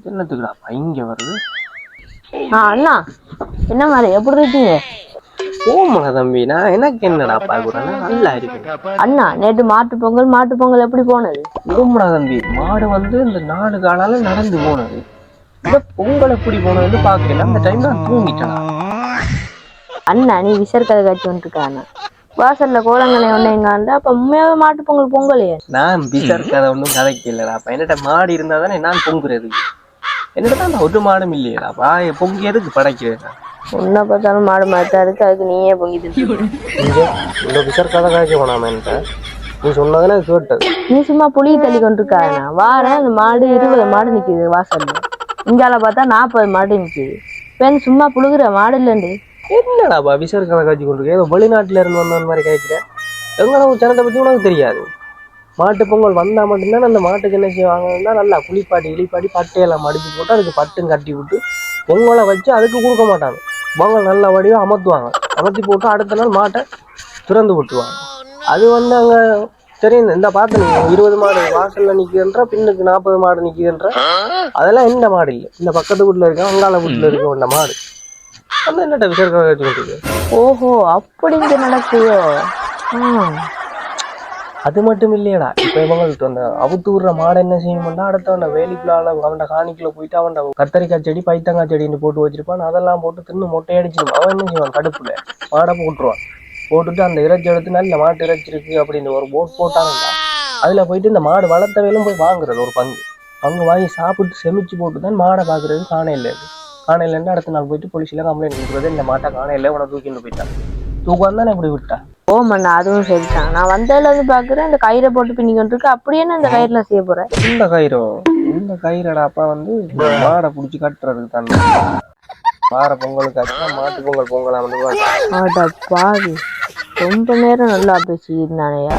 என்னத்துக்குடாப்பா இங்க வருது? அண்ணா என்ன மாதிரி எப்படி இருக்கீங்க? ஓமல தம்பி, நான் எனக்கு என்னடா பாக்குறேன், நல்லா இருக்கு. அண்ணா நேற்று மாட்டு பொங்கல் எப்படி போனது? ஓமலா தம்பி, மாடு வந்து இந்த 4 காலால நடந்து போனது. இந்த பொங்கல் எப்படி போனதுன்னு பாக்கல. அந்த டைம் நான் தூங்கிட்டேன். அண்ணா நீ விசர்கதை காட்சி வந்துருக்காண்ணா. வாசல்ல கோலங்கனை ஒன்னேங்காண்டா அப்ப உண்மையாவே மாட்டு பொங்கல் பொங்கலையே. நான் விசர் கதை ஒன்றும் கதைக்கு இல்லடாப்பா. என்னட்ட மாடு இருந்தா தானே நான் பொங்குறது. என்னட்ட தான் ஒரு மாடும் இல்லையடாப்பா. பொங்கி எதுக்கு படைக்கிறேன்? உன்னை பார்த்தாலும் மாடு மாத்தா இருக்கு, அதுக்கு நீயே பொங்கிட்டு இந்த விசர் கதை காய்ச்சி போனாம என்கிட்ட நீ சொன்னதுன்னா கேட்டது. நீ சும்மா புளி தள்ளி கொண்டிருக்காண்ணா. வாரேன், அந்த மாடு 20 மாடு நிக்குது வாசல்ல. இங்கால பார்த்தா 40 மாடு நிக்குது. பெண் சும்மா புழுகுற மாடு இல்லண்டு. என்னடாப்பா விசர் கதை காய்ச்சி கொண்டிருக்க? ஏதோ வெளிநாட்டுல இருந்து வந்த மாதிரி காய்க்கிறேன். எங்களை ஜனத்தை பத்தி உனக்கு தெரியாது. மாட்டு பொங்கல் வந்தா மட்டும்தான் அந்த மாட்டுக்கு என்ன செய்வாங்கன்னா நல்லா குளிப்பாட்டி இழிப்பாட்டி பட்டையெல்லாம் மடிச்சு போட்டு அதுக்கு பட்டும் கட்டி விட்டு பொங்கலை வச்சு அதுக்கு கொடுக்க மாட்டாங்க. பொங்கல் நல்ல வடிவம் அமர்த்துவாங்க. அமர்த்தி போட்டு அடுத்த நாள் மாட்டை திறந்து விட்டுருவாங்க. அது வந்து அங்கே தெரியும். இந்த பார்த்து நீங்க 20 மாடு வாசல்ல நிற்கிதுன்ற, பின்னுக்கு 40 மாடு நிற்கிதுன்ற, அதெல்லாம் எந்த மாடு இல்லை. இந்த பக்கத்து வீட்டுல இருக்க அங்காள வீட்டுல இருக்க இந்த மாடு அந்த என்னட்ட விசர்க்க வச்சுக்கிட்டு. ஓஹோ, அப்படி இங்க நடக்குதோ? அது மட்டும் இல்லையடா. இப்ப இவங்கள்ட்ட அந்த அவுத்து விடுற மாடை என்ன செய்யணும்னா அடுத்தவன வேலிக்குள்ளால அவன் காணிக்குள்ள போயிட்டு அவன் கத்தரிக்காய் செடி பைத்தங்காய் செடின்னு போட்டு வச்சிருப்பான். அதெல்லாம் போட்டு தின்னு மொட்டையடிச்சிருவான். அவன் என்ன செய்வான், கடுப்புல மாடை போட்டுருவான். போட்டுட்டு அந்த இறைச்சி எடுத்து நல்ல மாட்டு இறைச்சி இருக்கு அப்படின்னு ஒரு போட் போட்டாங்கன்னா அதுல போயிட்டு இந்த மாடு வளர்த்தவையிலும் போய் வாங்குறது. ஒரு பங்கு வாங்கி சாப்பிட்டு செமிச்சு போட்டு தான் மாடை பாக்குறது. காணையிலேருந்து அடுத்த நாள் போயிட்டு போலீஸ்ல கம்ப்ளைண்ட் கொடுக்குறது. இந்த மாட்டை காணையில உன தூக்கிட்டு போயிட்டான். தூக்கம் தானே இப்படி விட்டா. ஓமண்ணா அதுவும் சரிதான். நான் வந்ததுல இருந்து பாக்குறேன் இந்த கயிறை போட்டு பின்னிக்கிட்டு இருக்கு. அப்படியே இந்த கயிறுல செய்ய போறேன். இந்த கயிறடாப்பா வந்து மாடை புடிச்சு கட்டுறதுக்கு தானே. வார பொங்கலுக்கு ஆச்சுன்னா மாட்டு பொங்கல் பொங்கலாம். பாவி ரொம்ப நேரம் நல்லா பேசியிருந்தானேயா.